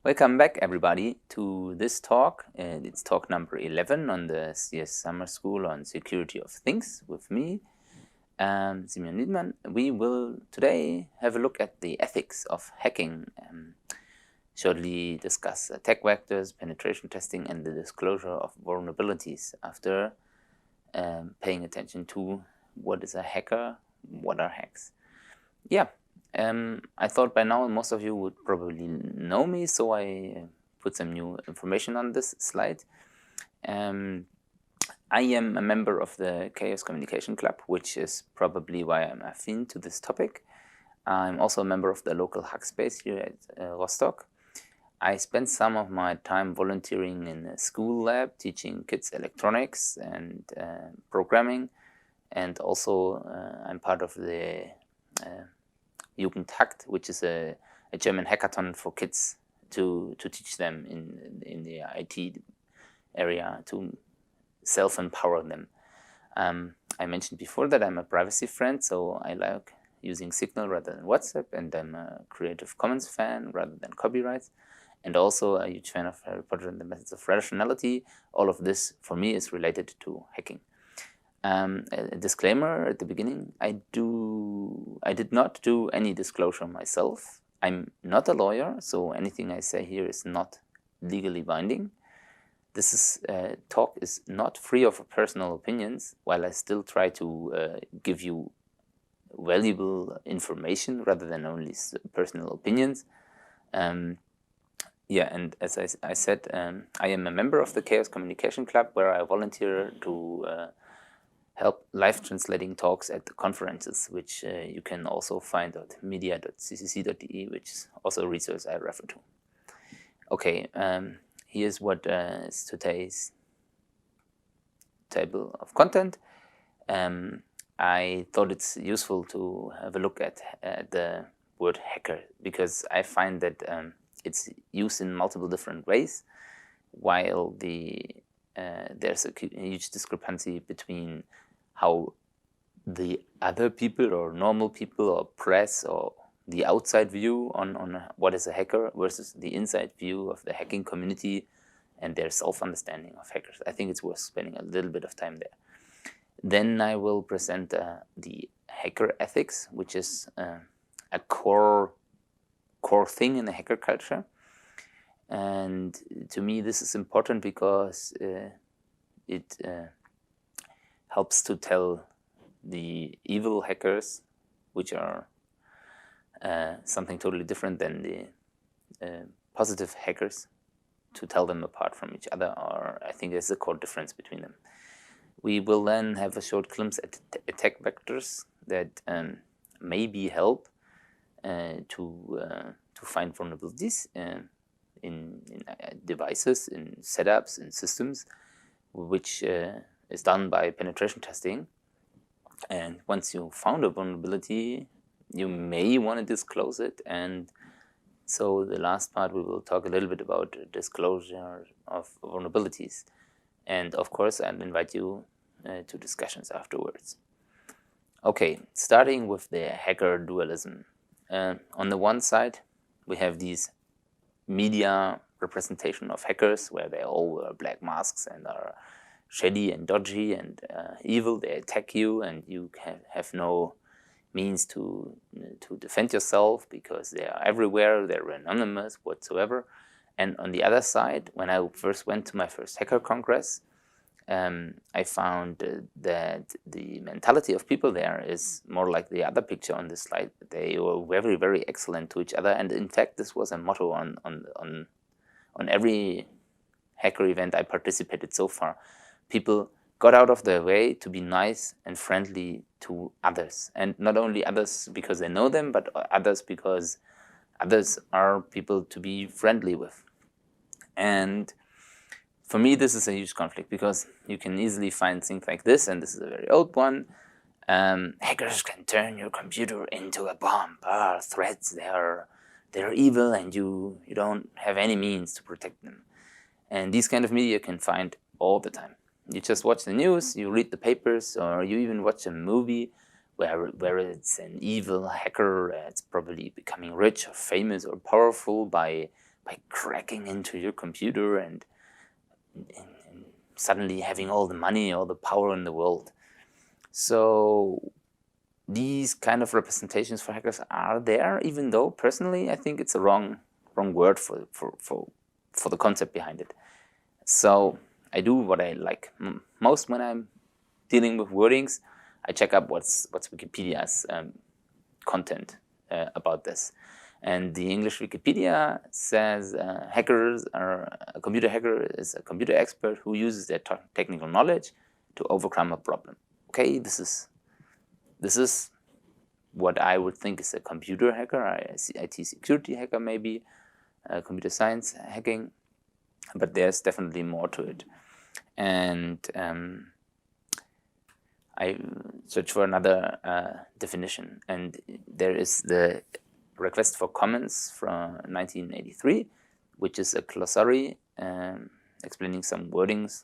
Welcome back, everybody, to this talk. And it's talk number 11 on the CS Summer School on Security of Things with me, Simeon Wiedenmann. We will today have a look at the ethics of hacking, shortly discuss attack vectors, penetration testing, and the disclosure of vulnerabilities after paying attention to what is a hacker, what are hacks. Yeah. I thought by now most of you would probably know me, so I put some new information on this slide. I am a member of the Chaos Communication Club, which is probably why I'm affine to this topic. I'm also a member of the local hack space here at Rostock. I spent some of my time volunteering in a school lab, teaching kids electronics and programming, and also I'm part of the Jugendhackt, which is a German hackathon for kids to teach them in the IT area to self-empower them. I mentioned before that I'm a privacy friend, so I like using Signal rather than WhatsApp, and I'm a Creative Commons fan rather than copyrights, and also a huge fan of Harry Potter and the Methods of Rationality. All of this, for me, is related to hacking. A disclaimer at the beginning, I did not do any disclosure myself. I'm not a lawyer, so anything I say here is not legally binding. This talk is not free of personal opinions, while I still try to give you valuable information rather than only personal opinions. Yeah, and as I said, I am a member of the Chaos Communication Club, where I volunteer to help live translating talks at the conferences, which you can also find at media.ccc.de, which is also a resource I refer to. Okay, here's what is today's table of content. I thought it's useful to have a look at the word hacker, because I find that it's used in multiple different ways, while there's a huge discrepancy between how the other people or normal people or press or the outside view on what is a hacker versus the inside view of the hacking community and their self-understanding of hackers. I think it's worth spending a little bit of time there. Then I will present the hacker ethics, which is a core thing in the hacker culture. And to me, this is important because it helps to tell the evil hackers, which are something totally different than the positive hackers, to tell them apart from each other, or I think there's a core difference between them. We will then have a short glimpse at attack vectors that maybe help to find vulnerabilities in devices, in setups, in systems, which is done by penetration testing. And once you found a vulnerability, you may want to disclose it. And so the last part, we will talk a little bit about disclosure of vulnerabilities. And of course, I'll invite you to discussions afterwards. Okay, starting with the hacker dualism. On the one side, we have these media representation of hackers where they all wear black masks and are shady and dodgy and evil. They attack you, and you have no means to defend yourself because they are everywhere. They're anonymous whatsoever. And on the other side, when I first went to my first hacker congress, I found that the mentality of people there is more like the other picture on this slide. They were very, very excellent to each other, and in fact, this was a motto on every hacker event I participated so far. People got out of their way to be nice and friendly to others, and not only others because they know them, but others because others are people to be friendly with. And for me, this is a huge conflict, because you can easily find things like this, and this is a very old one. Hackers can turn your computer into a bomb. Threats, they're evil, and you don't have any means to protect them. And these kind of media you can find all the time. You just watch the news, you read the papers, or you even watch a movie where it's an evil hacker that's probably becoming rich or famous or powerful by by cracking into your computer and suddenly having all the money, all the power in the world. So these kind of representations for hackers are there, even though personally I think it's a wrong word for the concept behind it. So I do what I like most when I'm dealing with wordings. I check up what's Wikipedia's content about this. And the English Wikipedia says a computer hacker is a computer expert who uses their technical knowledge to overcome a problem. Okay, this is what I would think is a computer hacker, IT security hacker maybe, computer science hacking, but there's definitely more to it. And I searched for another definition, and there is the request for comments from 1983, which is a glossary explaining some wordings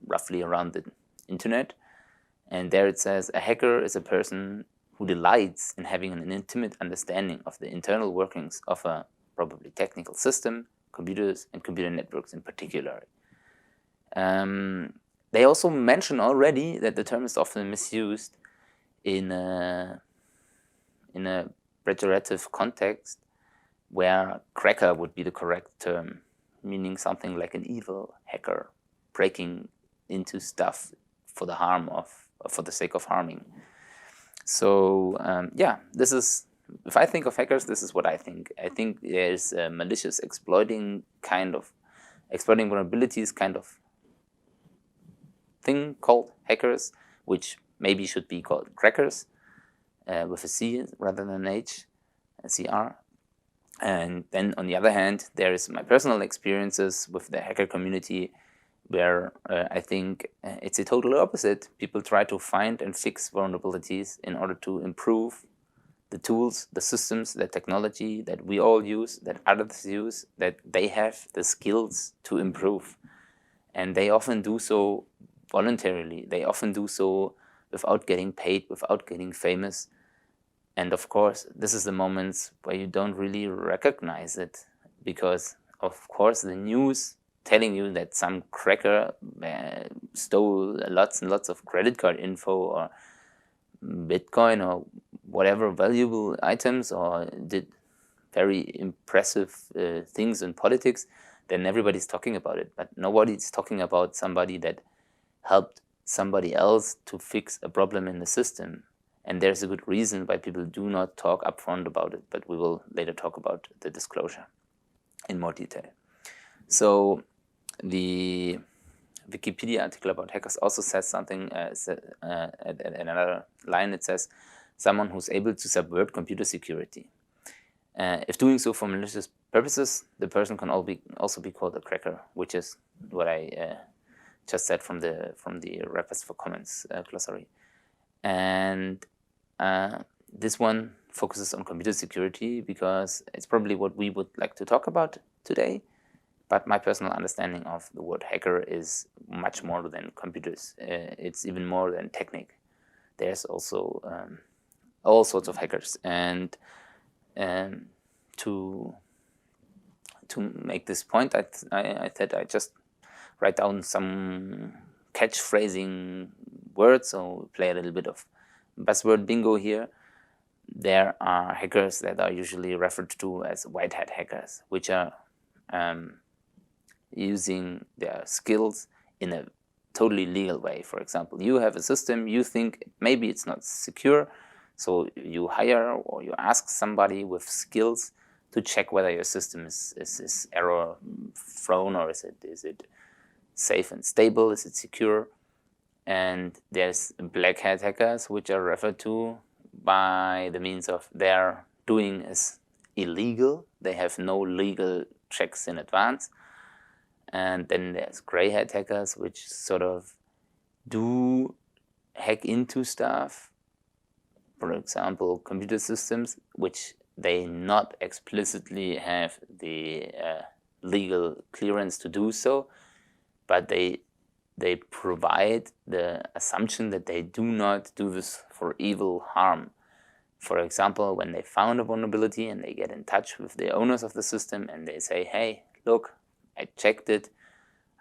roughly around the internet. And there it says, a hacker is a person who delights in having an intimate understanding of the internal workings of a probably technical system, computers, and computer networks in particular. They also mention already that the term is often misused in a pejorative context, where cracker would be the correct term, meaning something like an evil hacker breaking into stuff for the harm of, for the sake of harming. So yeah, this is, if I think of hackers, this is what I think. I think there's a malicious exploiting vulnerabilities kind of thing called hackers, which maybe should be called crackers with a C rather than an H, a CR. And then on the other hand, there is my personal experiences with the hacker community, where I think it's a total opposite. People try to find and fix vulnerabilities in order to improve the tools, the systems, the technology that we all use, that others use, that they have the skills to improve. And they often do so voluntarily. They often do so without getting paid, without getting famous. And of course, this is the moments where you don't really recognize it, because of course the news telling you that some cracker stole lots and lots of credit card info or Bitcoin or whatever valuable items, or did very impressive things in politics, then everybody's talking about it. But nobody's talking about somebody that helped somebody else to fix a problem in the system. And there's a good reason why people do not talk upfront about it, but we will later talk about the disclosure in more detail. So the Wikipedia article about hackers also says something, at another line it says, someone who's able to subvert computer security. If doing so for malicious purposes, the person can also be called a cracker, which is what I just said from the request for comments glossary. And this one focuses on computer security because it's probably what we would like to talk about today. But my personal understanding of the word hacker is much more than computers. It's even more than technique. There's also all sorts of hackers. And to make this point, I thought I just write down some catchphrasing words, so play a little bit of buzzword bingo here. There are hackers that are usually referred to as white hat hackers, which are using their skills in a totally legal way. For example, you have a system, you think maybe it's not secure, so you hire or you ask somebody with skills to check whether your system is error prone, or is it safe and stable, is it secure. And there's black hat hackers, which are referred to by the means of their doing is illegal. They have no legal checks in advance. And then there's gray hat hackers, which sort of do hack into stuff, for example, computer systems, which they not explicitly have the legal clearance to do so, but they provide the assumption that they do not do this for evil harm. For example, when they found a vulnerability and they get in touch with the owners of the system and they say, hey, look, I checked it.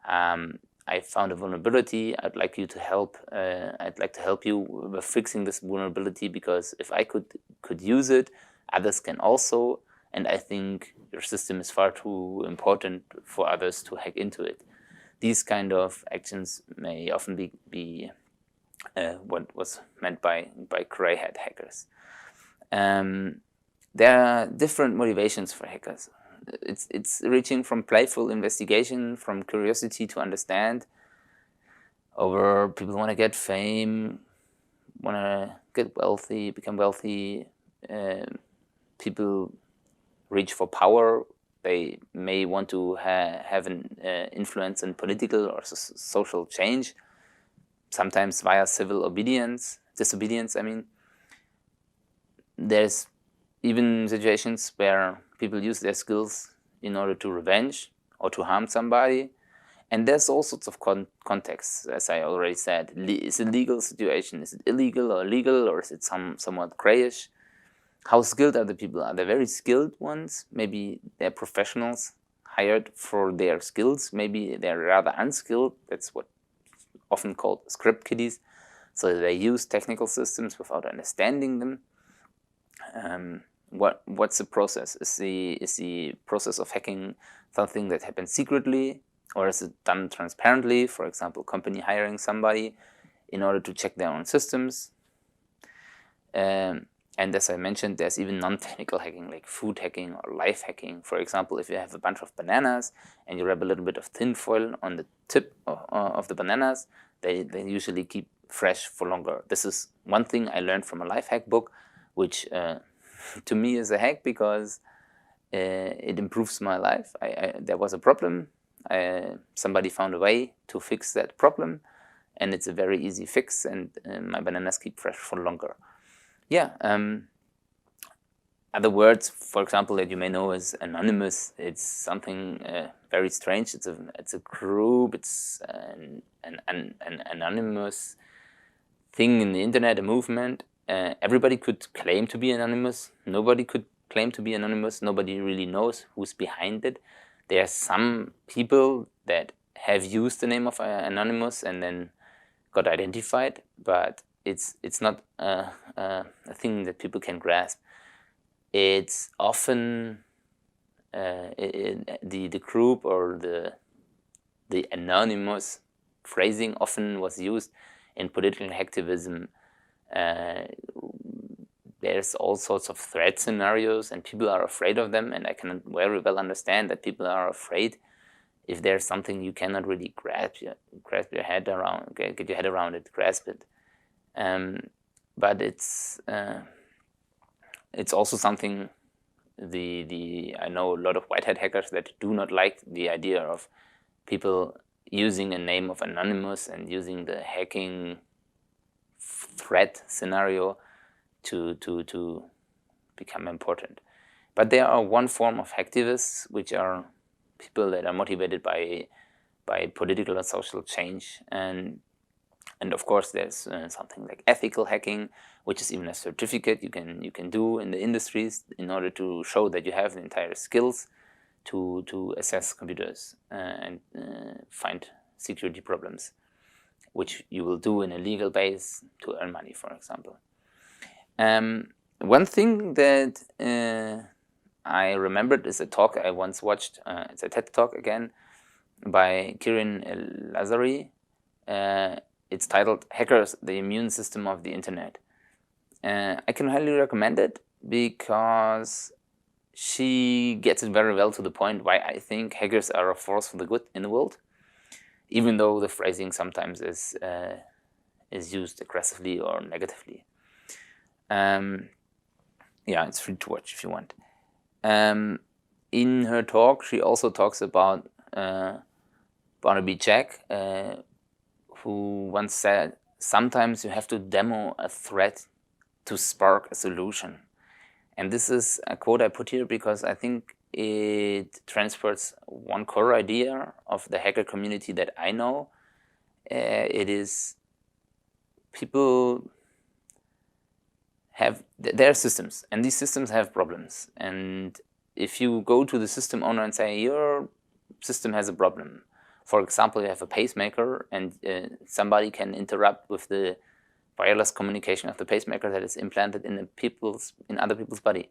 I found a vulnerability. I'd like you to help. I'd like to help you with fixing this vulnerability, because if I could use it, others can also. And I think your system is far too important for others to hack into it. These kind of actions may often be what was meant by gray hat hackers. There are different motivations for hackers. It's reaching from playful investigation, from curiosity to understand, over people want to get fame, want to get wealthy, become wealthy. People reach for power. They may want to have an influence in political or social change, sometimes via civil disobedience. I mean, there's even situations where people use their skills in order to revenge or to harm somebody. And there's all sorts of contexts, as I already said. Is it a legal situation? Is it illegal or legal? Or is it somewhat grayish? How skilled are the people? Are they very skilled ones? Maybe they're professionals hired for their skills. Maybe they're rather unskilled. That's what often called script kiddies. So they use technical systems without understanding them. What's the process? Is the process of hacking something that happens secretly, or is it done transparently? For example, company hiring somebody in order to check their own systems. And as I mentioned, there's even non-technical hacking, like food hacking or life hacking. For example, if you have a bunch of bananas and you wrap a little bit of tin foil on the tip of the bananas, they usually keep fresh for longer. This is one thing I learned from a life hack book, which to me is a hack because it improves my life. There was a problem. Somebody found a way to fix that problem, and it's a very easy fix, and my bananas keep fresh for longer. Yeah. Other words, for example, that you may know is anonymous. It's something very strange. It's a group. It's an anonymous thing in the internet, a movement. Everybody could claim to be anonymous. Nobody could claim to be anonymous. Nobody really knows who's behind it. There are some people that have used the name of anonymous and then got identified, but it's not a thing that people can grasp. It's often the group or the anonymous phrasing often was used in political activism. There's all sorts of threat scenarios, and people are afraid of them, and I can very well understand that people are afraid if there's something you cannot really grasp your head around, get your head around it, grasp it. But it's also something I know a lot of white hat hackers that do not like the idea of people using a name of anonymous and using the hacking threat scenario to become important. But there are one form of hacktivists, which are people that are motivated by political and social change, and of course there's something like ethical hacking, which is even a certificate you can do in the industries in order to show that you have the entire skills to assess computers and find security problems, which you will do in a legal base to earn money, for example. One thing that I remembered is a talk I once watched. It's a TED Talk again by Kiran Lazari. It's titled "Hackers: The Immune System of the Internet." I can highly recommend it because she gets it very well to the point why I think hackers are a force for the good in the world, even though the phrasing sometimes is used aggressively or negatively. Yeah, it's free to watch if you want. In her talk, she also talks about Barnaby Jack, who once said, sometimes you have to demo a threat to spark a solution. And this is a quote I put here because I think it transfers one core idea of the hacker community that I know. It is people are systems, and these systems have problems. And if you go to the system owner and say, your system has a problem, for example, you have a pacemaker, and somebody can interrupt with the wireless communication of the pacemaker that is implanted in other people's body.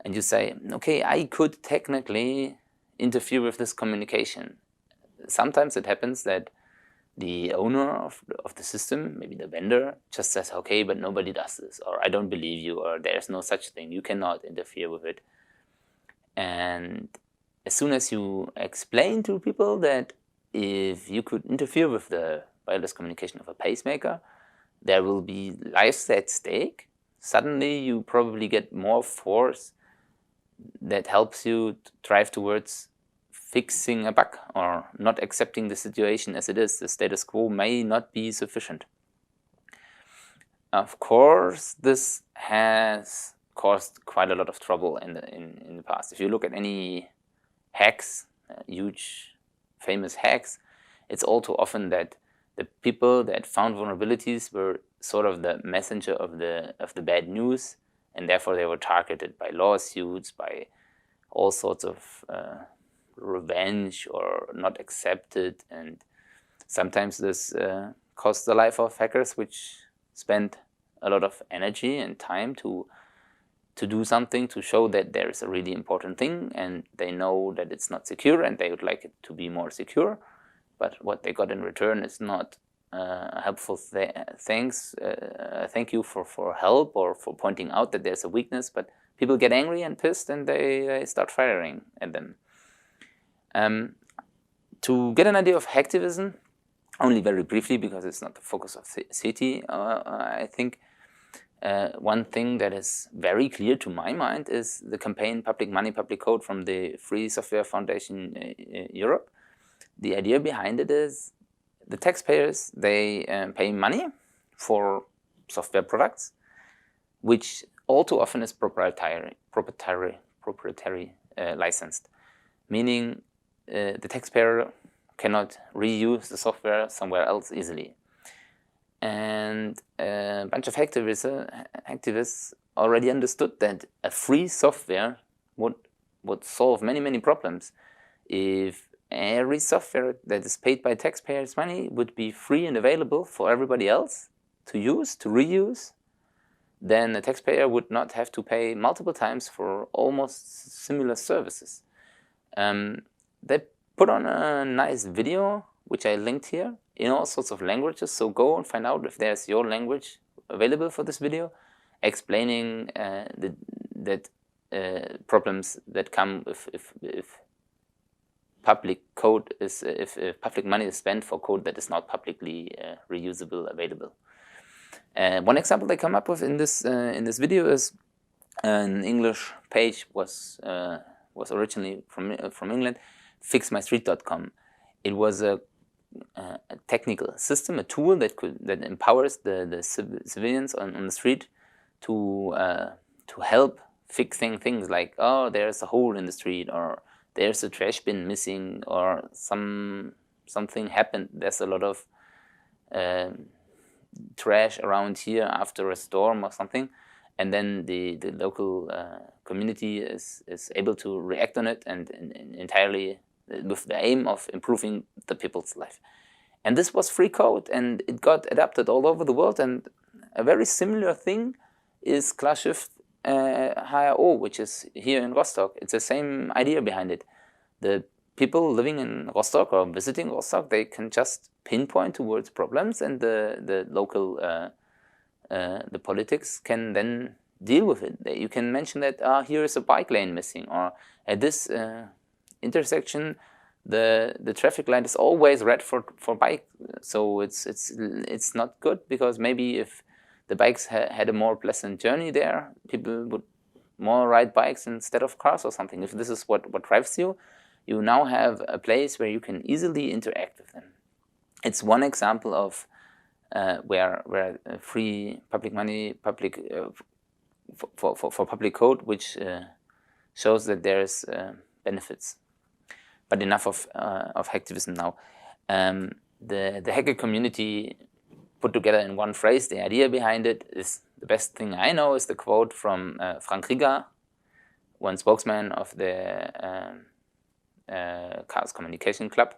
And you say, okay, I could technically interfere with this communication. Sometimes it happens that the owner of the system, maybe the vendor, just says, okay, but nobody does this, or I don't believe you, or there's no such thing, you cannot interfere with it. And as soon as you explain to people that if you could interfere with the wireless communication of a pacemaker, there will be lives at stake, suddenly you probably get more force that helps you to drive towards fixing a bug or not accepting the situation as it is. The status quo may not be sufficient. Of course, this has caused quite a lot of trouble in the past. If you look at any hacks, huge famous hacks, it's all too often that the people that found vulnerabilities were sort of the messenger of the bad news, and therefore they were targeted by lawsuits, by all sorts of revenge or not accepted. And sometimes this costs the life of hackers, which spend a lot of energy and time to do something to show that there is a really important thing, and they know that it's not secure and they would like it to be more secure. But what they got in return is not a helpful thank you for help or for pointing out that there's a weakness, but people get angry and pissed and they start firing at them. To get an idea of hacktivism, only very briefly because it's not the focus of CT, I think one thing that is very clear to my mind is the campaign Public Money, Public Code from the Free Software Foundation Europe. The idea behind it is the taxpayers, they pay money for software products, which all too often is proprietary licensed, meaning the taxpayer cannot reuse the software somewhere else easily. And a bunch of activists already understood that a free software would solve many problems. If every software that is paid by taxpayers' money would be free and available for everybody else to use, to reuse, then the taxpayer would not have to pay multiple times for almost similar services. They put on a nice video, which I linked here, in all sorts of languages. So go and find out if there's your language available for this video, explaining problems that come if public code is if public money is spent for code that is not publicly reusable, available. One example they come up with in this video is an English page was originally from England, fixmystreet.com. It was a technical system, a tool that empowers the civilians on the street to help fixing things like, oh, there's a hole in the street, or there's a trash bin missing, or something happened. There's a lot of trash around here after a storm or something, and then the local community is able to react on it and entirely with the aim of improving the people's life. And this was free code, and it got adapted all over the world. And a very similar thing is ClassShift HRO, which is here in Rostock. It's the same idea behind it. The people living in Rostock or visiting Rostock, they can just pinpoint towards problems, and the local the politics can then deal with it. You can mention that here is a bike lane missing, or at this intersection the traffic light is always red for bike, so it's not good, because maybe if the bikes had a more pleasant journey there, people would more ride bikes instead of cars or something. If this is what drives you, you now have a place where you can easily interact with them. It's one example of where free public money, for public code, which shows that there's benefits. But enough of hacktivism now. The hacker community put together in one phrase. The idea behind it is, the best thing I know is the quote from Frank Rieger, one spokesman of the Chaos Communication Club.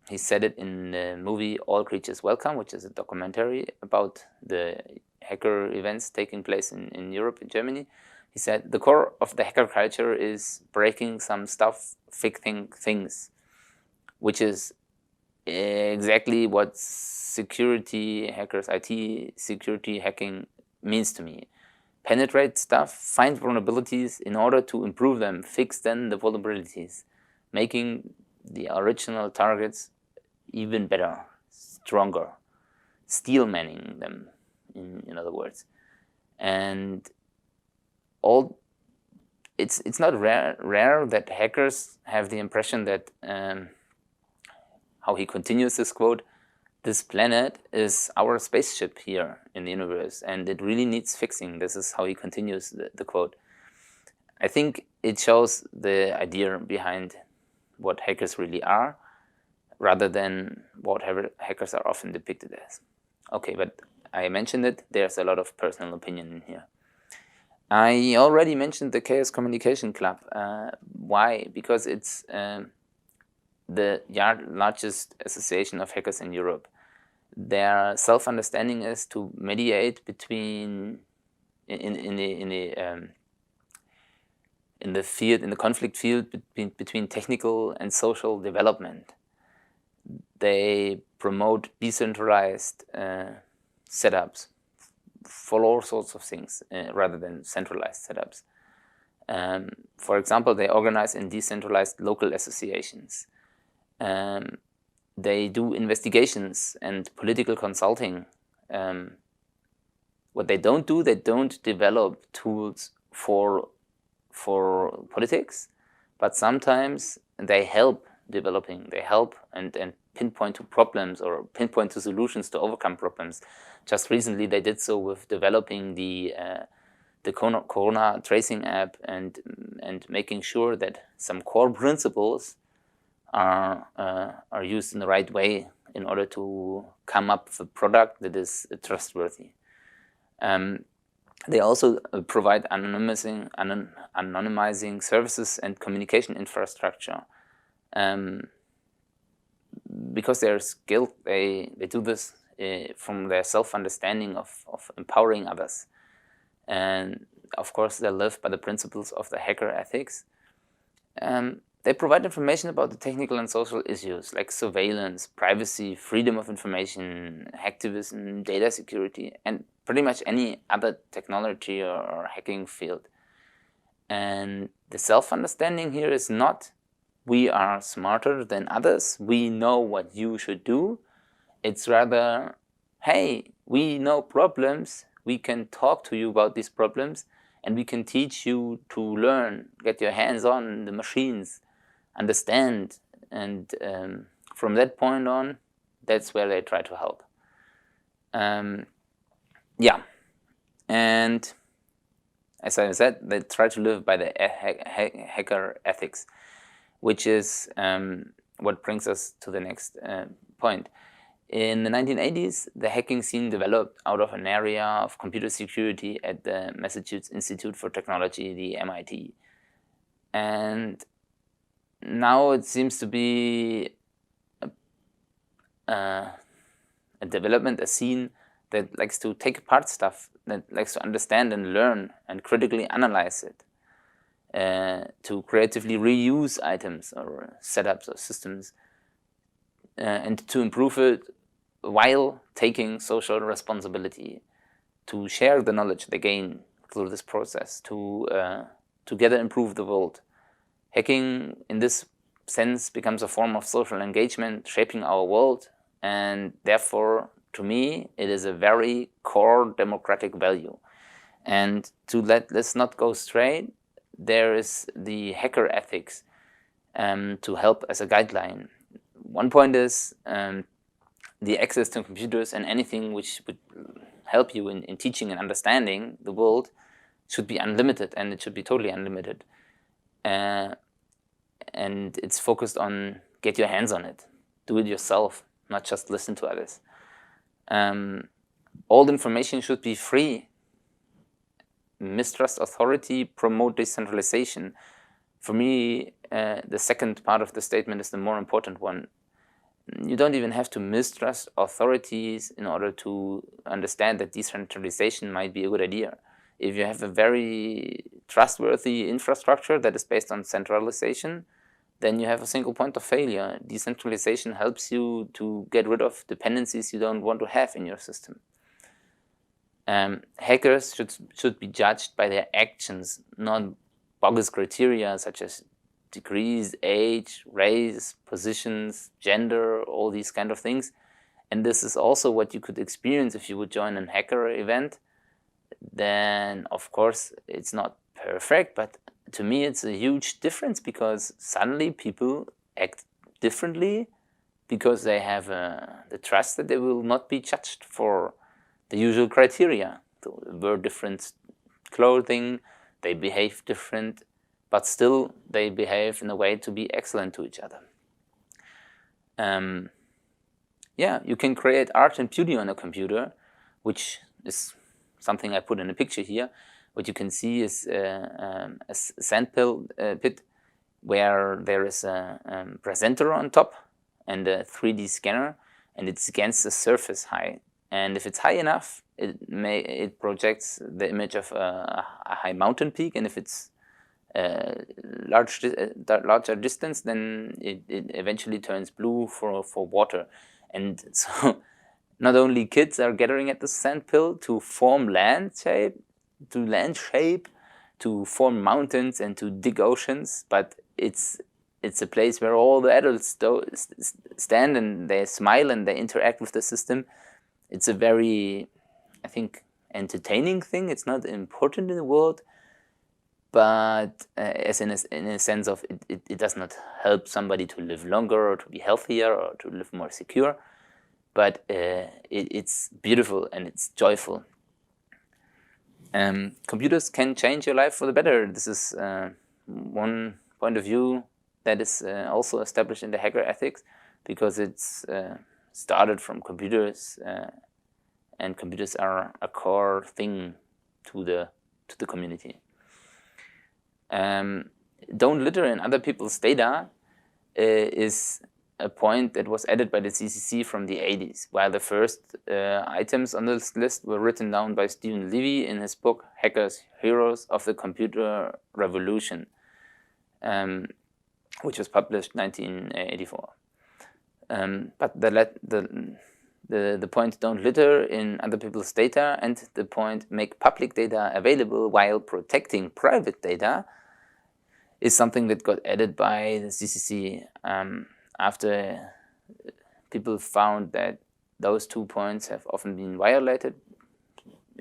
He said it in the movie All Creatures Welcome, which is a documentary about the hacker events taking place in Europe, in Germany. He said, the core of the hacker culture is breaking some stuff, fixing things, which is exactly what security hackers, IT security hacking means to me. Penetrate stuff, find vulnerabilities in order to improve them, fix then the vulnerabilities, making the original targets even better, stronger, steel manning them, in other words. And it's not rare that hackers have the impression that, how he continues this quote, this planet is our spaceship here in the universe and it really needs fixing. This is how he continues the quote. I think it shows the idea behind what hackers really are, rather than what hackers are often depicted as. Okay, but I mentioned it, there's a lot of personal opinion in here. I already mentioned the Chaos Communication Club. Why? Because it's the largest association of hackers in Europe. Their self-understanding is to mediate between in the conflict field between technical and social development. They promote decentralized setups for all sorts of things rather than centralized setups. For example, they organize in decentralized local associations. They do investigations and political consulting. What they don't do, they don't develop tools for politics, but sometimes they help developing. They help and pinpoint to problems or pinpoint to solutions to overcome problems. Just recently, they did so with developing the Corona tracing app and making sure that some core principles are used in the right way in order to come up with a product that is trustworthy. They also provide anonymizing services and communication infrastructure. Because they're skilled, they do this from their self-understanding of empowering others. And of course, they live by the principles of the hacker ethics. They provide information about the technical and social issues like surveillance, privacy, freedom of information, hacktivism, data security, and pretty much any other technology or hacking field. And the self-understanding here is not, we are smarter than others, we know what you should do. It's rather, hey, we know problems, we can talk to you about these problems, and we can teach you to learn, get your hands on the machines, understand, and from that point on, that's where they try to help. Yeah, and as I said, they try to live by the hacker ethics, which is what brings us to the next point. In the 1980s, the hacking scene developed out of an area of computer security at the Massachusetts Institute for Technology, the MIT. And now it seems to be a development, a scene that likes to take apart stuff, that likes to understand and learn and critically analyze it, to creatively reuse items or setups or systems, and to improve it while taking social responsibility, to share the knowledge they gain through this process, to together improve the world. Hacking, in this sense, becomes a form of social engagement, shaping our world, and therefore, to me, it is a very core democratic value. And to let's not go straight, there is the hacker ethics to help as a guideline. One point is the access to computers and anything which would help you in teaching and understanding the world should be unlimited, and it should be totally unlimited. And it's focused on get your hands on it, do it yourself, not just listen to others. All information should be free. Mistrust authority, promote decentralization. For me, the second part of the statement is the more important one. You don't even have to mistrust authorities in order to understand that decentralization might be a good idea. If you have a very trustworthy infrastructure that is based on centralization, then you have a single point of failure. Decentralization helps you to get rid of dependencies you don't want to have in your system. Hackers should be judged by their actions, not bogus criteria such as degrees, age, race, positions, gender, all these kind of things. And this is also what you could experience if you would join a hacker event. Then, of course, it's not perfect, but to me it's a huge difference, because suddenly people act differently because they have the trust that they will not be judged for the usual criteria. They wear different clothing, they behave different, but still they behave in a way to be excellent to each other. Yeah, you can create art and beauty on a computer, which is something I put in a picture here. What you can see is a sand pit where there is a presenter on top and a 3D scanner, and it scans the surface high. And if it's high enough, it projects the image of a high mountain peak, and if it's larger distance, then it eventually turns blue for water. And so not only kids are gathering at the sandpit to form land shape, to form mountains and to dig oceans, but it's a place where all the adults stand and they smile and they interact with the system. It's a very, I think, entertaining thing. It's not important in the world, but as in a sense of it does not help somebody to live longer or to be healthier or to live more secure, but it's beautiful and it's joyful. Computers can change your life for the better. This is one point of view that is also established in the hacker ethics, because it's started from computers, and computers are a core thing to the community. Don't litter in other people's data is a point that was added by the CCC from the 80s, while the first items on this list were written down by Stephen Levy in his book Hackers, Heroes of the Computer Revolution, which was published 1984. But the point don't litter in other people's data and the point make public data available while protecting private data is something that got added by the CCC after people found that those 2 points have often been violated.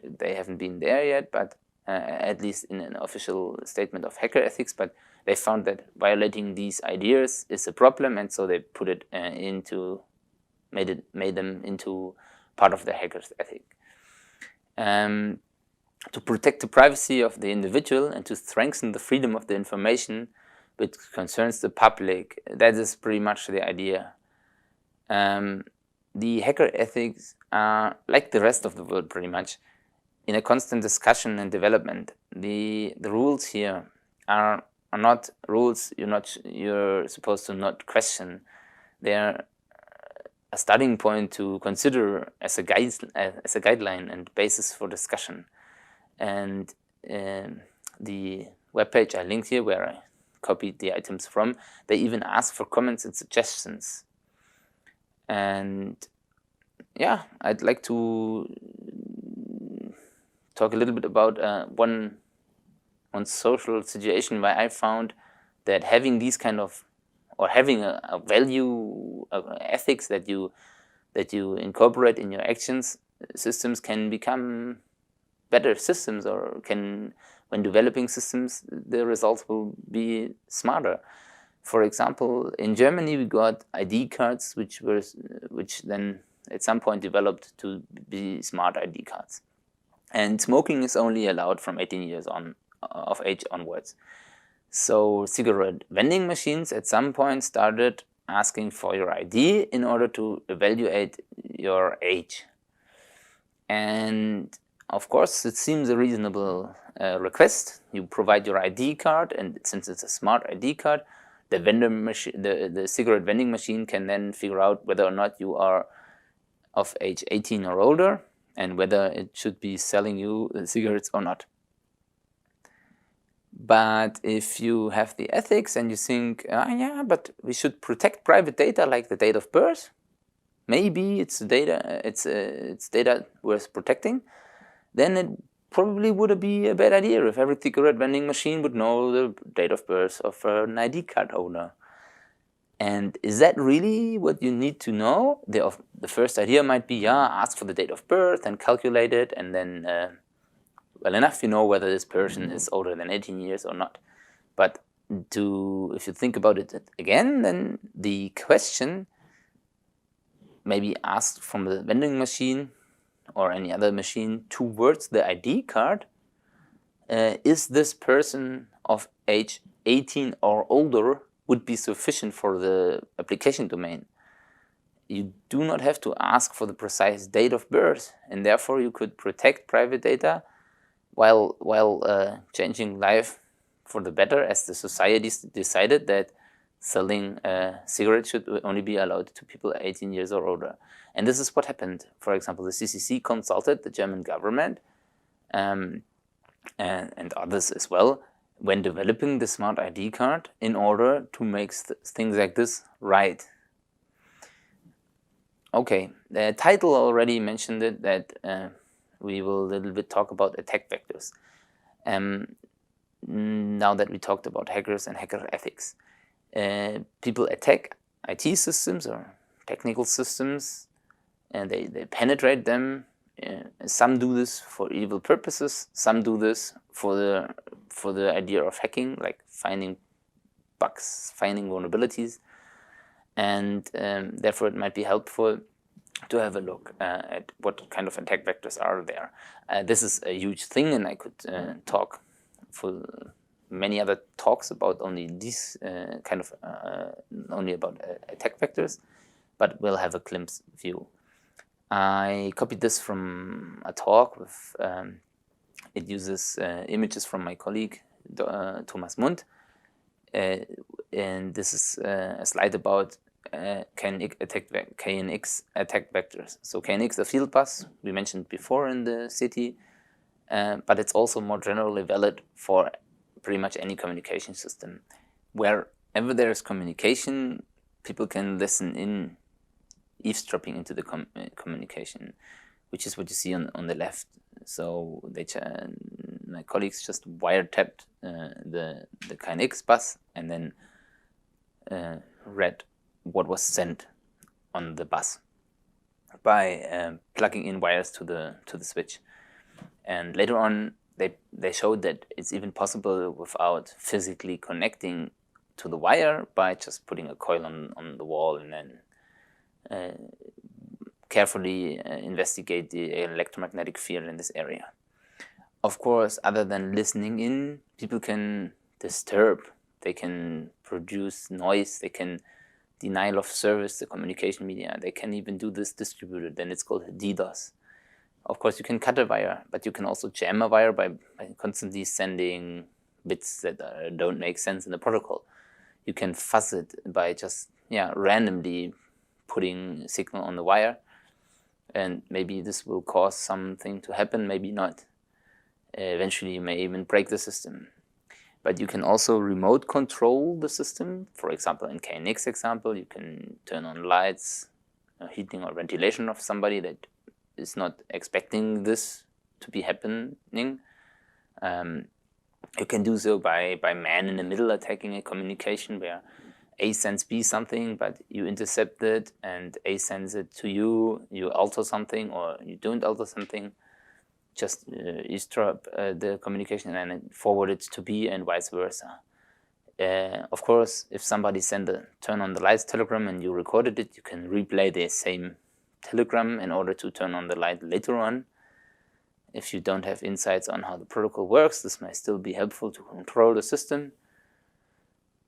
They haven't been there yet, but at least in an official statement of hacker ethics, but they found that violating these ideas is a problem, and so they put it made them into part of the hacker's ethic. To protect the privacy of the individual and to strengthen the freedom of the information which concerns the public, that is pretty much the idea. The hacker ethics are, like the rest of the world pretty much, in a constant discussion and development. The rules here are not rules you're supposed to not question. They're a starting point to consider as a guideline and basis for discussion. And the webpage I linked here, where I copied the items from, they even ask for comments and suggestions. And yeah, I'd like to talk a little bit about one social situation where I found that having these kind of, or having a value, ethics that you incorporate in your actions, systems can become better systems, or can, when developing systems, the results will be smarter. For example, in Germany we got ID cards which then at some point developed to be smart ID cards. And smoking is only allowed from 18 years of age onwards. So cigarette vending machines at some point started asking for your ID in order to evaluate your age. And of course, it seems a reasonable request. You provide your ID card, and since it's a smart ID card, the the cigarette vending machine can then figure out whether or not you are of age 18 or older, and whether it should be selling you cigarettes or not. But if you have the ethics and you think, yeah, but we should protect private data like the date of birth, maybe it's data worth protecting, then it probably would be a bad idea if every cigarette vending machine would know the date of birth of an ID card owner. And is that really what you need to know? The first idea might be, ask for the date of birth and calculate it, and then well enough you know whether this person is older than 18 years or not. But if you think about it again, then the question maybe asked from the vending machine or any other machine towards the ID card, is this person of age 18 or older, would be sufficient for the application domain. You do not have to ask for the precise date of birth, and therefore you could protect private data while changing life for the better, as the society decided that selling cigarettes should only be allowed to people 18 years or older. And this is what happened. For example, the CCC consulted the German government and others as well when developing the smart ID card in order to make things like this right. Okay, the title already mentioned it, that we will a little bit talk about attack vectors. Now that we talked about hackers and hacker ethics. People attack IT systems or technical systems, and they penetrate them. Some do this for evil purposes. Some do this for the idea of hacking, like finding bugs, finding vulnerabilities, and therefore it might be helpful to have a look at what kind of attack vectors are there. This is a huge thing, and I could talk for many other talks about only these only about attack vectors, but we'll have a glimpse view. I copied this from a talk with, it uses images from my colleague Thomas Mund, and this is a slide about KNX attack vectors. So KNX, the field bus we mentioned before in the city, but it's also more generally valid for pretty much any communication system. Wherever there is communication, people can listen in, eavesdropping into the communication, which is what you see on the left. So my colleagues just wiretapped the KNX bus and then read what was sent on the bus by plugging in wires to the switch. And later on, they showed that it's even possible without physically connecting to the wire by just putting a coil on the wall and then carefully investigate the electromagnetic field in this area. Of course, other than listening in, people can disturb, they can produce noise, they can denial of service the communication media, they can even do this distributed, then it's called DDoS. Of course, you can cut a wire, but you can also jam a wire by constantly sending bits that don't make sense in the protocol. You can fuzz it by just randomly putting signal on the wire, and maybe this will cause something to happen, maybe not. Eventually, you may even break the system. But you can also remote control the system. For example, in KNX example, you can turn on lights, heating or ventilation of somebody that is not expecting this to be happening. You can do so by man in the middle attacking a communication where A sends B something, but you intercept it, and A sends it to you, you alter something or you don't alter something. Just eavesdrop the communication and then forward it to B and vice versa. Of course, if somebody sent a turn on the lights telegram and you recorded it, you can replay the same telegram in order to turn on the light later on. If you don't have insights on how the protocol works, this may still be helpful to control the system.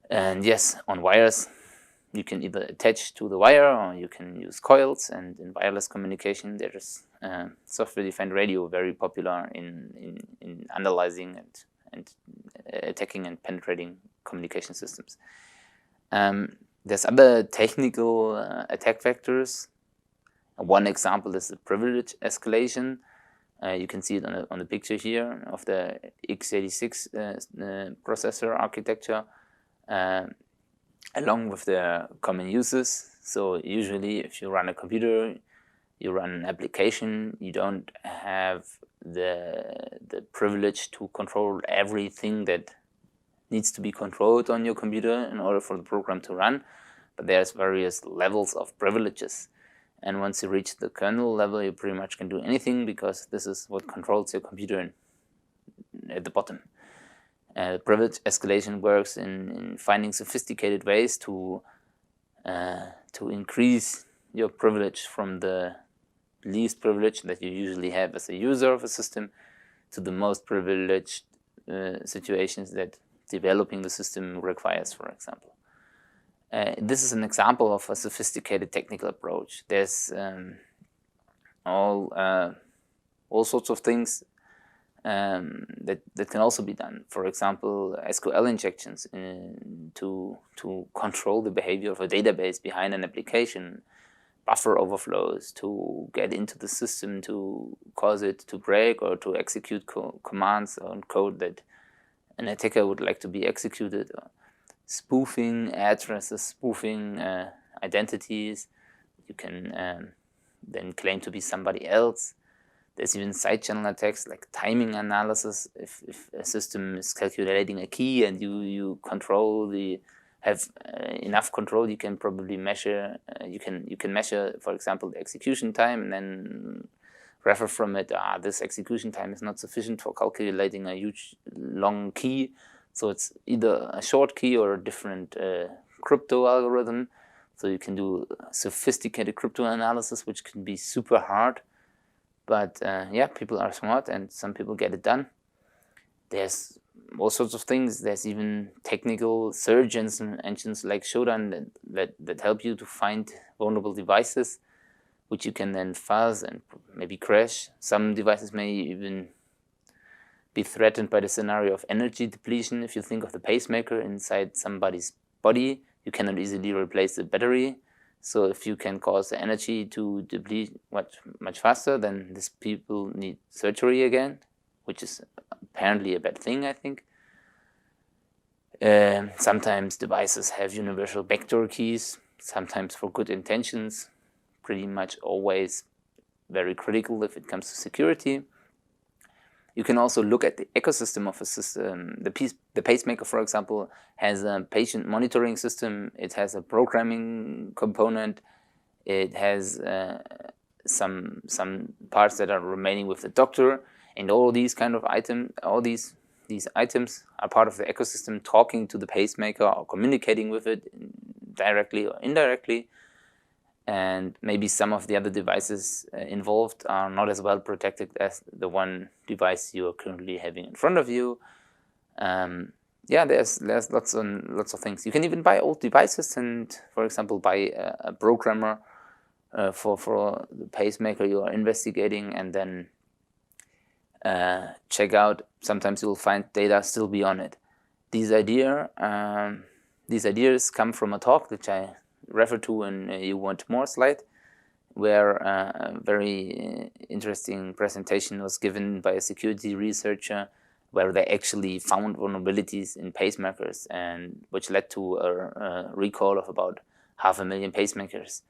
And yes, on wires, you can either attach to the wire or you can use coils. And in wireless communication, there's software-defined radio, very popular in analyzing and attacking and penetrating communication systems. There's other technical attack vectors. One example is the privilege escalation. You can see it on the picture here of the x86 processor architecture, along with the common uses. So usually if you run a computer, you run an application, you don't have the privilege to control everything that needs to be controlled on your computer in order for the program to run, but there's various levels of privileges. And once you reach the kernel level, you pretty much can do anything, because this is what controls your computer at the bottom. Privilege escalation works in finding sophisticated ways to increase your privilege from the least privilege that you usually have as a user of a system to the most privileged situations that developing the system requires, for example. This is an example of a sophisticated technical approach. There's all sorts of things that can also be done. For example, SQL injections to control the behavior of a database behind an application, buffer overflows to get into the system to cause it to break or to execute commands on code that an attacker would like to be executed. Spoofing addresses, spoofing identities. You can then claim to be somebody else. There's even side channel attacks like timing analysis. If a system is calculating a key and you have enough control, you can probably measure. You can measure, for example, the execution time, and then refer from it. This execution time is not sufficient for calculating a huge long key. So it's either a short key or a different crypto algorithm. So you can do sophisticated crypto analysis, which can be super hard. But yeah, people are smart and some people get it done. There's all sorts of things. There's even technical search engines like Shodan that help you to find vulnerable devices, which you can then fuzz and maybe crash. Some devices may even be threatened by the scenario of energy depletion. If you think of the pacemaker inside somebody's body, you cannot easily replace the battery. So if you can cause the energy to deplete much faster, then these people need surgery again, which is apparently a bad thing, I think. Sometimes devices have universal backdoor keys, sometimes for good intentions, pretty much always very critical if it comes to security. You can also look at the ecosystem of a system. The pacemaker, for example, has a patient monitoring system. It has a programming component. It has some parts that are remaining with the doctor, and all these kind of items, all these items are part of the ecosystem, talking to the pacemaker or communicating with it directly or indirectly. And maybe some of the other devices involved are not as well protected as the one device you are currently having in front of you. Yeah, there's lots of things. You can even buy old devices and, for example, buy a programmer for the pacemaker you are investigating, and then check out. Sometimes you will find data still be on it. These ideas come from a talk which I refer to in You Want More slide, where a very interesting presentation was given by a security researcher, where they actually found vulnerabilities in pacemakers, and which led to a recall of about 500,000 pacemakers.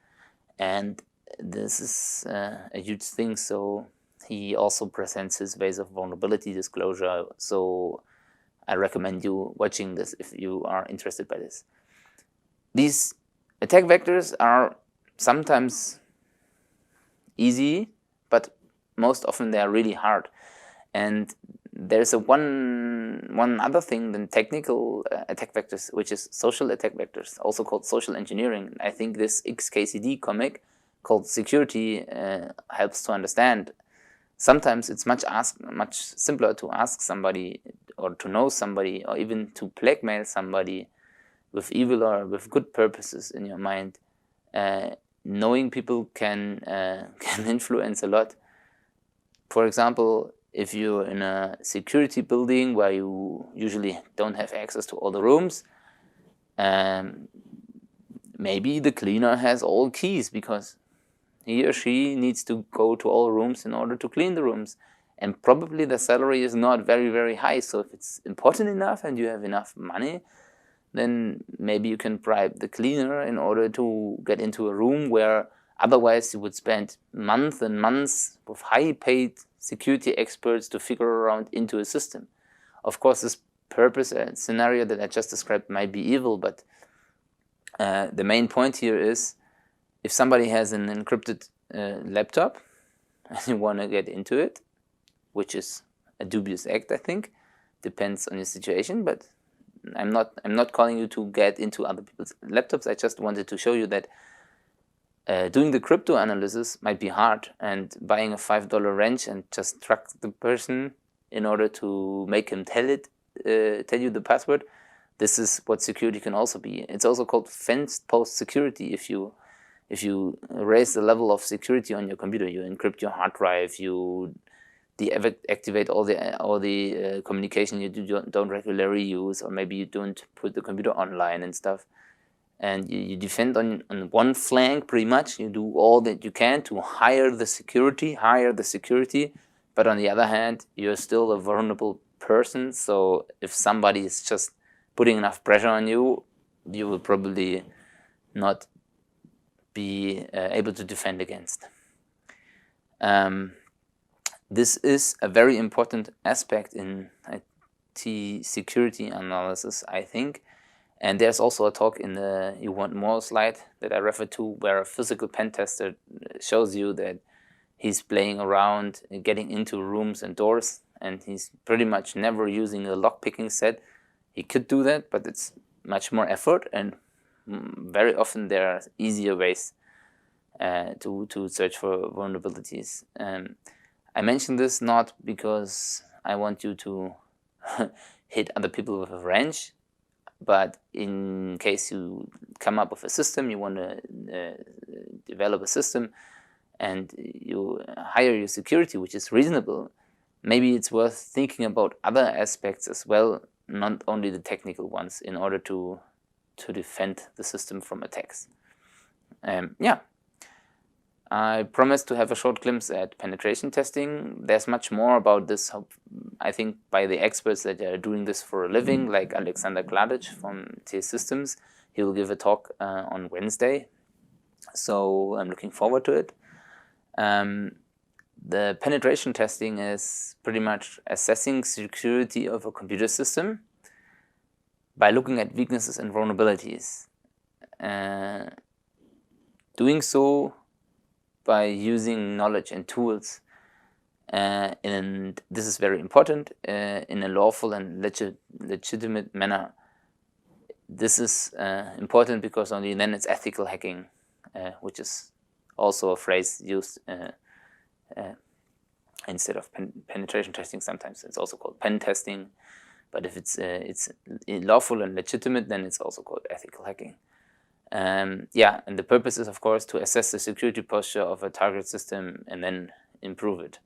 And this is a huge thing. So he also presents his ways of vulnerability disclosure. So I recommend you watching this if you are interested by this. These attack vectors are sometimes easy, but most often they are really hard. And there's one other thing than technical attack vectors, which is social attack vectors, also called social engineering. I think this XKCD comic called Security helps to understand. Sometimes it's much simpler to ask somebody or to know somebody or even to blackmail somebody with evil or with good purposes in your mind. Knowing people can influence a lot. For example, if you're in a security building where you usually don't have access to all the rooms, maybe the cleaner has all keys because he or she needs to go to all rooms in order to clean the rooms. And probably the salary is not very, very high. So if it's important enough and you have enough money, then maybe you can bribe the cleaner in order to get into a room where otherwise you would spend months and months with high-paid security experts to figure around into a system. Of course, this purpose and scenario that I just described might be evil, but the main point here is if somebody has an encrypted laptop and you want to get into it, which is a dubious act, I think, depends on your situation, but I'm not calling you to get into other people's laptops. I just wanted to show you that doing the crypto analysis might be hard, and buying a $5 wrench and just track the person in order to make him tell you the password. This is what security can also be. It's also called fenced post security. If you raise the level of security on your computer, you encrypt your hard drive, you deactivate all the communication you don't regularly use, or maybe you don't put the computer online and stuff, and you defend on one flank pretty much. You do all that you can to hire the security, but on the other hand, you're still a vulnerable person. So if somebody is just putting enough pressure on you, you will probably not be able to defend against. This is a very important aspect in IT security analysis, I think. And there's also a talk in the You Want More slide that I refer to, where a physical pen tester shows you that he's playing around, getting into rooms and doors, and he's pretty much never using a lockpicking set. He could do that, but it's much more effort, and very often there are easier ways to search for vulnerabilities. I mention this not because I want you to hit other people with a wrench, but in case you come up with a system, you want to develop a system, and you hire your security, which is reasonable, maybe it's worth thinking about other aspects as well, not only the technical ones, in order to defend the system from attacks. Yeah. I promised to have a short glimpse at penetration testing. There's much more about this, I think, by the experts that are doing this for a living, like Alexander Kladic from TS Systems. He will give a talk on Wednesday, so I'm looking forward to it. The penetration testing is pretty much assessing security of a computer system by looking at weaknesses and vulnerabilities. Doing so by using knowledge and tools, and this is very important, in a lawful and legitimate manner. This is important because only then it's ethical hacking, which is also a phrase used instead of penetration testing. Sometimes it's also called pen testing, but if it's lawful and legitimate, then it's also called ethical hacking. Yeah, and the purpose is, of course, to assess the security posture of a target system and then improve it.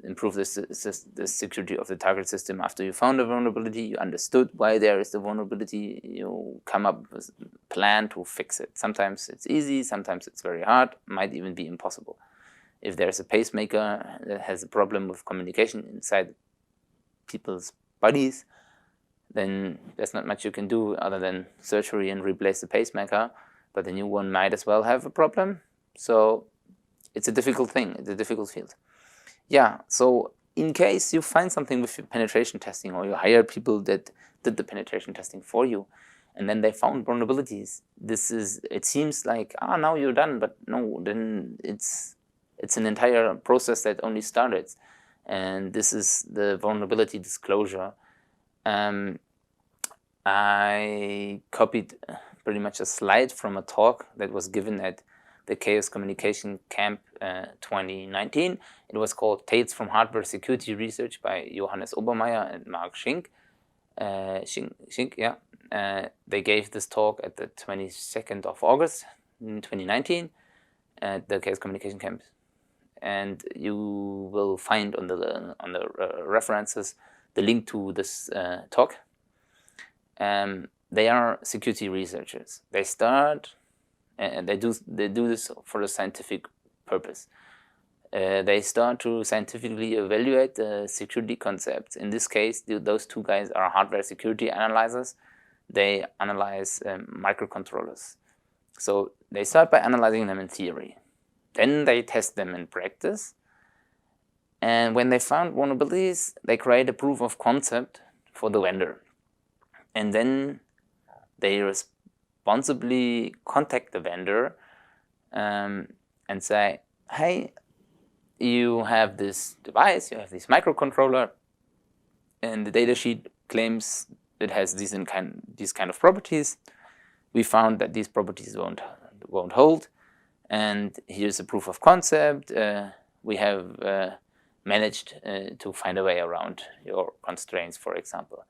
Improve the security of the target system after you found a vulnerability, you understood why there is the vulnerability, you come up with a plan to fix it. Sometimes it's easy, sometimes it's very hard, might even be impossible. If there's a pacemaker that has a problem with communication inside people's bodies, then there's not much you can do other than surgery and replace the pacemaker, but the new one might as well have a problem. So it's a difficult thing, it's a difficult field. Yeah, so in case you find something with your penetration testing, or you hire people that did the penetration testing for you, and then they found vulnerabilities, it seems like, now you're done, but no, then it's an entire process that only started. And this is the vulnerability disclosure. I copied pretty much a slide from a talk that was given at the Chaos Communication Camp 2019. It was called Tales from Hardware Security Research by Johannes Obermeier and Mark Schink. Yeah. They gave this talk at the 22nd of August in 2019 at the Chaos Communication Camp, and you will find on the references the link to this talk. They are security researchers. They start and they do this for a scientific purpose. They start to scientifically evaluate the security concepts. In this case, those two guys are hardware security analyzers. They analyze microcontrollers. So they start by analyzing them in theory. Then they test them in practice. And when they found vulnerabilities, they create a proof of concept for the vendor. And then they responsibly contact the vendor and say, hey, you have this device, you have this microcontroller, and the datasheet claims it has these kind of properties. We found that these properties won't hold, and here's a proof of concept. We have managed to find a way around your constraints, for example.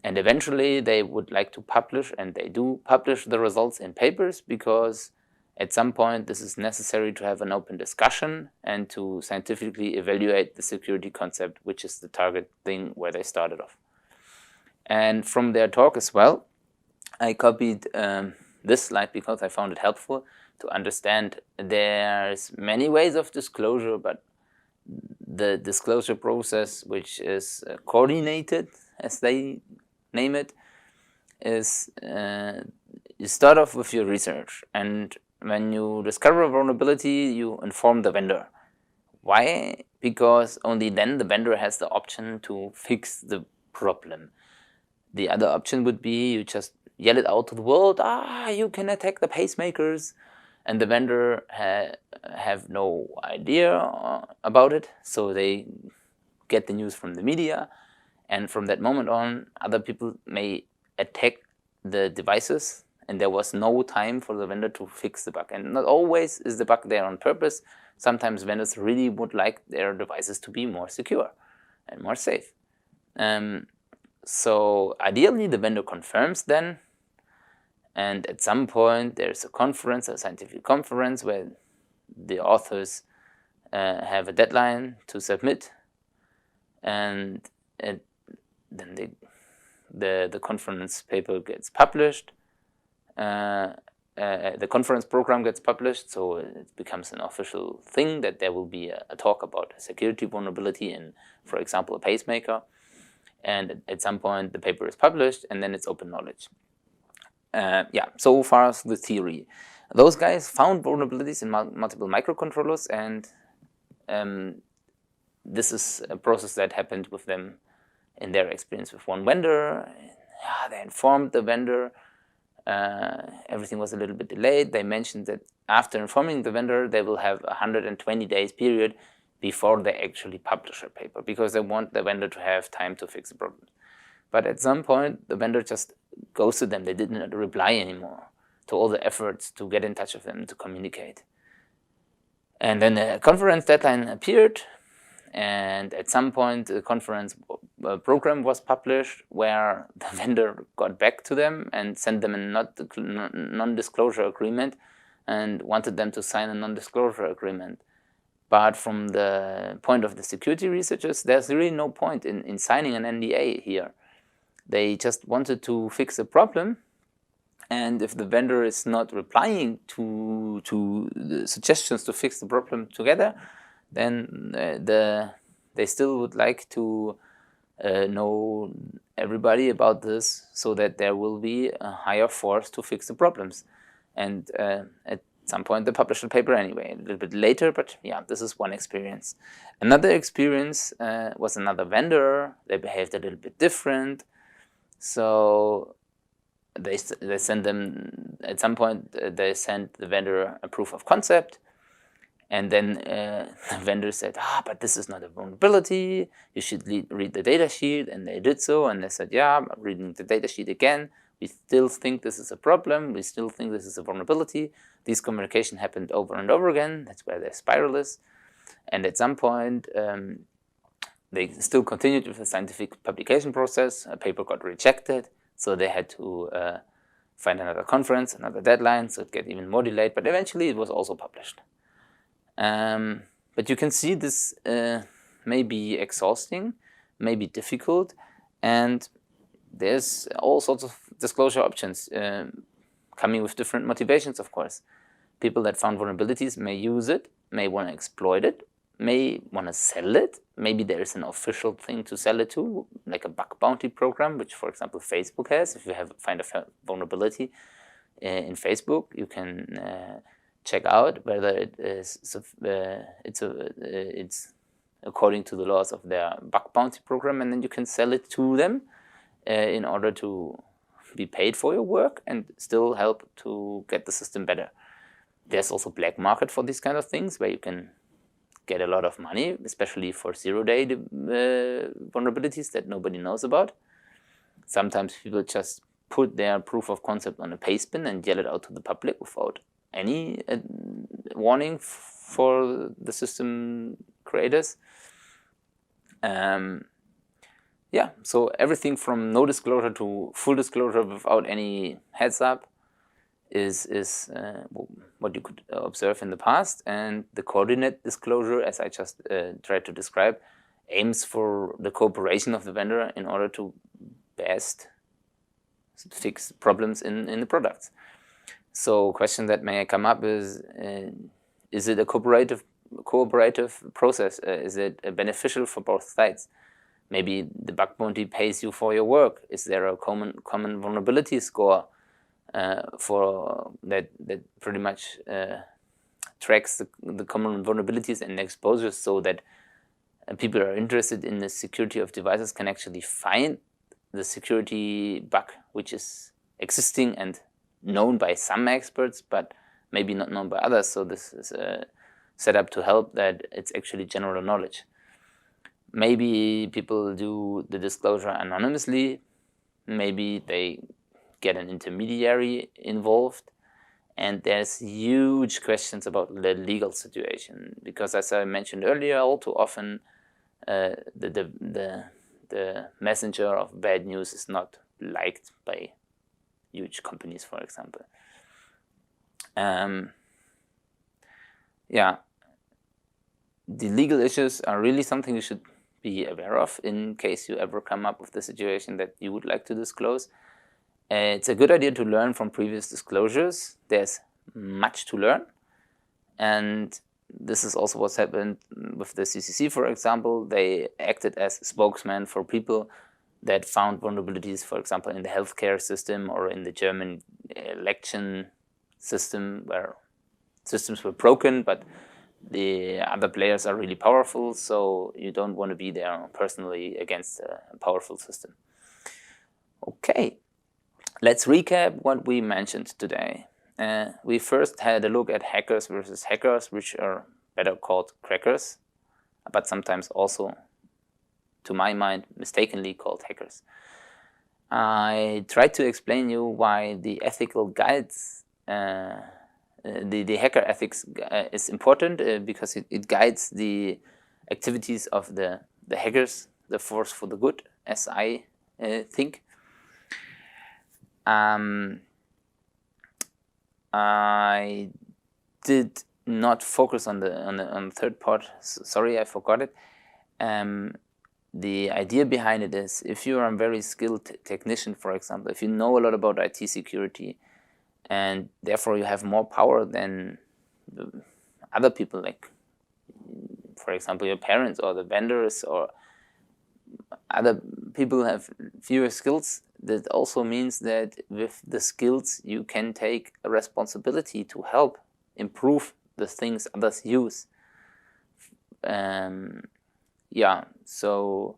And eventually they would like to publish, and they do publish the results in papers, because at some point this is necessary to have an open discussion and to scientifically evaluate the security concept, which is the target thing where they started off. And from their talk as well, I copied this slide because I found it helpful to understand there's many ways of disclosure, but the disclosure process, which is coordinated, as they name it, is you start off with your research, and when you discover a vulnerability, you inform the vendor. Why? Because only then the vendor has the option to fix the problem. The other option would be you just yell it out to the world, you can attack the pacemakers, and the vendor have no idea about it, so they get the news from the media, and from that moment on, other people may attack the devices, and there was no time for the vendor to fix the bug. And not always is the bug there on purpose. Sometimes vendors really would like their devices to be more secure and more safe. So ideally, the vendor confirms then, and at some point there's a conference, a scientific conference, where the authors have a deadline to submit, and then the conference paper gets published. The conference program gets published, so it becomes an official thing that there will be a talk about a security vulnerability in, for example, a pacemaker. And at some point the paper is published, and then it's open knowledge. So far as the theory. Those guys found vulnerabilities in multiple microcontrollers, and this is a process that happened with them in their experience with one vendor. They informed the vendor. Everything was a little bit delayed. They mentioned that after informing the vendor, they will have a 120 days period before they actually publish a paper, because they want the vendor to have time to fix the problem. But at some point, the vendor just ghosted them. They didn't reply anymore to all the efforts to get in touch with them, to communicate. And then the conference deadline appeared, and at some point the conference program was published, where the vendor got back to them and sent them a non-disclosure agreement and wanted them to sign a non-disclosure agreement. But from the point of the security researchers, there's really no point in signing an NDA here. They just wanted to fix a problem, and if the vendor is not replying to the suggestions to fix the problem together, then they still would like to know everybody about this, so that there will be a higher force to fix the problems. And at some point they published a paper anyway, a little bit later, but yeah, this is one experience. Another experience was another vendor. They behaved a little bit different. So they sent them, at some point they sent the vendor a proof of concept, and then the vendor said, but this is not a vulnerability, you should read the data sheet. And they did so, and they said, yeah, I'm reading the data sheet again. We still think this is a problem. We still think this is a vulnerability. This communication happened over and over again. That's where their spiral is. And at some point, they still continued with the scientific publication process. A paper got rejected. So they had to find another conference, another deadline, so it get even more delayed. But eventually it was also published. But you can see this may be exhausting, may be difficult, and there's all sorts of disclosure options coming with different motivations, of course. People that found vulnerabilities may use it, may want to exploit it, may want to sell it. Maybe there is an official thing to sell it to, like a bug bounty program, which, for example, Facebook has. If you find a vulnerability in Facebook, you can check out whether it is it's according to the laws of their bug bounty program, and then you can sell it to them in order to be paid for your work and still help to get the system better. There's also black market for these kind of things, where you can get a lot of money, especially for zero-day vulnerabilities that nobody knows about. Sometimes people just put their proof of concept on a pastebin and yell it out to the public without any warning for the system creators. Yeah, so everything from no disclosure to full disclosure without any heads up is what you could observe in the past. And the coordinate disclosure, as I just tried to describe, aims for the cooperation of the vendor in order to best fix problems in the products. So a question that may come up is it a cooperative process? Is it beneficial for both sides? Maybe the bug bounty pays you for your work. Is there a common vulnerability score for that pretty much tracks the common vulnerabilities and exposures, so that people who are interested in the security of devices can actually find the security bug which is existing and known by some experts, but maybe not known by others. So this is set up to help that it's actually general knowledge. Maybe people do the disclosure anonymously. Maybe they get an intermediary involved. And there's huge questions about the legal situation, because as I mentioned earlier, all too often the messenger of bad news is not liked by huge companies, for example. Yeah, the legal issues are really something you should be aware of in case you ever come up with the situation that you would like to disclose. It's a good idea to learn from previous disclosures. There's much to learn, and this is also what's happened with the CCC, for example. They acted as spokesman for people that found vulnerabilities, for example, in the healthcare system or in the German election system, where systems were broken, but the other players are really powerful, so you don't want to be there personally against a powerful system. Okay, let's recap what we mentioned today. We first had a look at hackers versus hackers, which are better called crackers, but sometimes also, to my mind, mistakenly called hackers. I tried to explain you why the ethical guides, the hacker ethics is important, because it guides the activities of the hackers, the force for the good, as I think. I did not focus on the third part. Sorry, I forgot it. The idea behind it is, if you are a very skilled technician, for example, if you know a lot about IT security, and therefore you have more power than other people, like, for example, your parents or the vendors or other people who have fewer skills, that also means that with the skills you can take a responsibility to help improve the things others use. Yeah, so,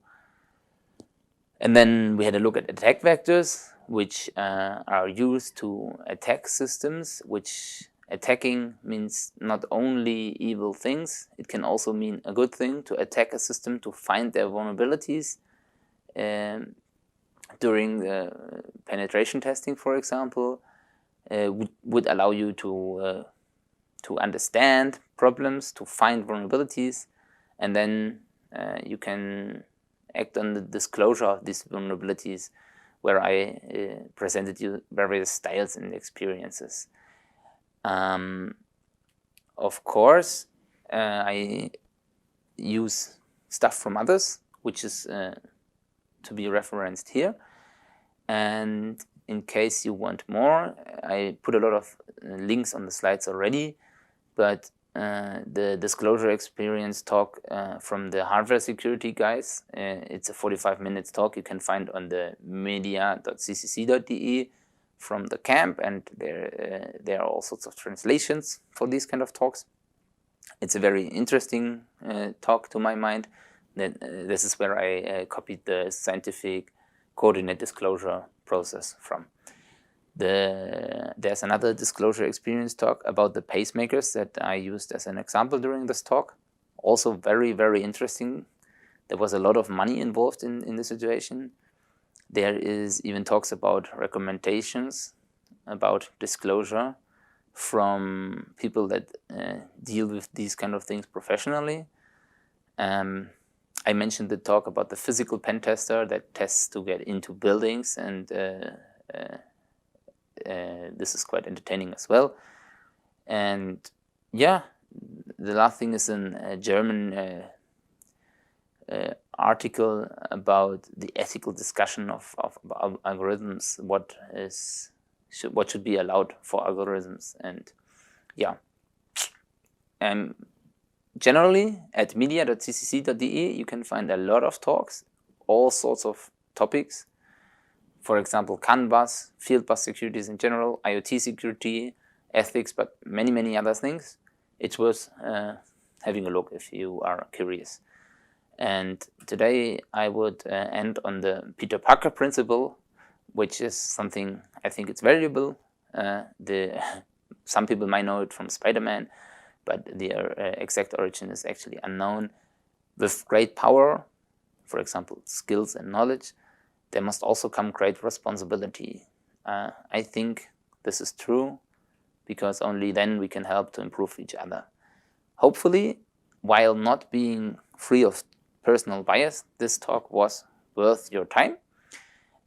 and then we had a look at attack vectors, which are used to attack systems, which attacking means not only evil things, it can also mean a good thing, to attack a system to find their vulnerabilities. During the penetration testing, for example, would allow you to understand problems, to find vulnerabilities, and then you can act on the disclosure of these vulnerabilities where I presented you various styles and experiences. Of course, I use stuff from others, which is to be referenced here. And in case you want more, I put a lot of links on the slides already, but the disclosure experience talk from the hardware security guys, it's a 45 minutes talk you can find on the media.ccc.de from the camp, and there are all sorts of translations for these kind of talks. It's a very interesting talk to my mind. This is where I copied the scientific coordinate disclosure process from. There's another disclosure experience talk about the pacemakers that I used as an example during this talk. Also very, very interesting. There was a lot of money involved in the situation. There is even talks about recommendations about disclosure from people that deal with these kind of things professionally. I mentioned the talk about the physical pen tester that tests to get into buildings, and this is quite entertaining as well. And yeah, the last thing is a German article about the ethical discussion of algorithms, what should be allowed for algorithms. And yeah, generally at media.ccc.de you can find a lot of talks, all sorts of topics. For example, CAN bus, field bus securities in general, IoT security, ethics, but many, many other things. It's worth having a look if you are curious. And today I would end on the Peter Parker principle, which is something I think it's valuable. Some people might know it from Spider-Man, but their exact origin is actually unknown. With great power, for example, skills and knowledge, there must also come great responsibility. I think this is true, because only then we can help to improve each other. Hopefully, while not being free of personal bias, this talk was worth your time.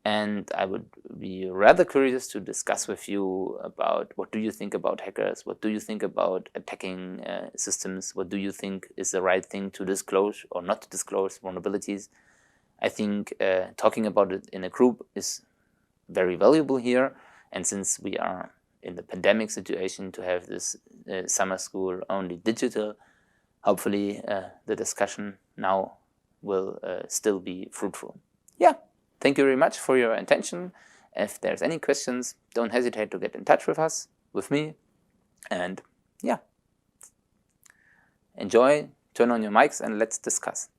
And I would be rather curious to discuss with you about what do you think about hackers, what do you think about attacking systems, what do you think is the right thing to disclose or not to disclose vulnerabilities. I think talking about it in a group is very valuable here. And since we are in the pandemic situation, to have this summer school only digital, hopefully the discussion now will still be fruitful. Yeah, thank you very much for your attention. If there's any questions, don't hesitate to get in touch with me. And yeah, enjoy, turn on your mics, and let's discuss.